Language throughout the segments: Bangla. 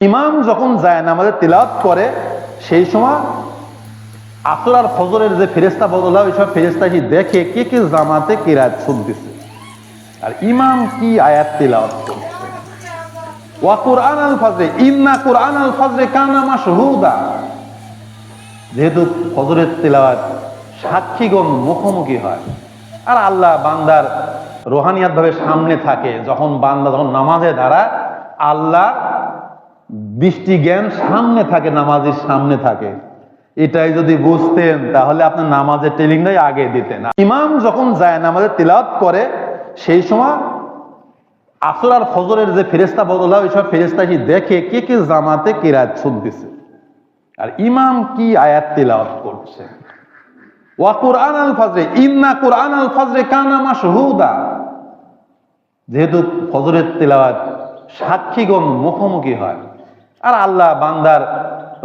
ইমাম যখন যায় নামাজে তিলাওয়াত করে সেই সময় আসর আর ফজরের যে ফেরেশতা বদলা ওই সব ফেরেশতা কি দেখে কে কে জামাতে কিরাত শুনতেছে আর ইমাম কি আয়াত তিলাওয়াত করছে। ওয়া কুরআন আল ফজরে ইন্না কুরআন আল ফজরে কানা মাশহুদা, যেহেতু ফজরের তিলাওয়াত সাক্ষীগণ মুখোমুখি হয় আর আল্লাহ বান্দার রোহানিয়াত ভাবে সামনে থাকে, যখন বান্দা যখন নামাজে দাঁড়ায় আল্লাহ দৃষ্টি জ্ঞান সামনে থাকে, নামাজের সামনে থাকে। এটাই যদি বুঝতেন তাহলে আপনার নামাজের টেলিংটাই আগে দিতেন। ইমাম যখন যায় নামাজে তিলাওয়াত করে সেই সময় আসর আর ফজরের যে ফেরেশতা বদলা ওই সব ফেরেশতা কি দেখে কে কে জামাতে কিরাত শুনতেছে আর ইমাম কি আয়াত তিলাওয়াত করছে। ওয়া কুরআন আল ফজরে ইন্না কুরআন আল ফজরে কানা মাশহুদা, যেহেতু ফজরের তিলাওয়াত সাক্ষীগণ মুখোমুখি হয় আর আল্লাহ বান্দার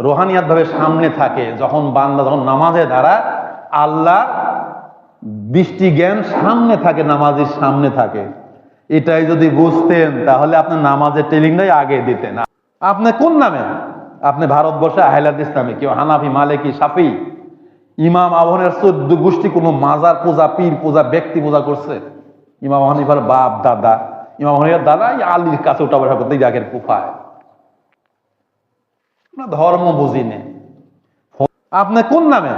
রোহানিয়াত ভাবে সামনে থাকে, যখন বান্দা যখন নামাজে দাঁড়ায় আল্লাহ দৃষ্টি জ্ঞান সামনে থাকে, নামাজের সামনে থাকে। এটাই যদি বুঝতেন তাহলে আপনার নামাজের টেলিংটাই আগে দিতেন। আপনি কোন নামে? আপনি ভারতবর্ষে আহলাদ ইসলামে, কেউ হানাফি, মালিকি, শাফি, ইমাম আবু হানিফার 14 গোষ্ঠী কোন মাজার পূজা, পীর পূজা, ব্যক্তি পূজা করছে? ইমাম আবু হানিফার বাপ দাদা, ইমাম আবু হানিফার দাদা আলীর কাছে উঠা বসা করতে জাগের কুফায়। ধর্ম বুঝিনি। আপনি কোন নামে?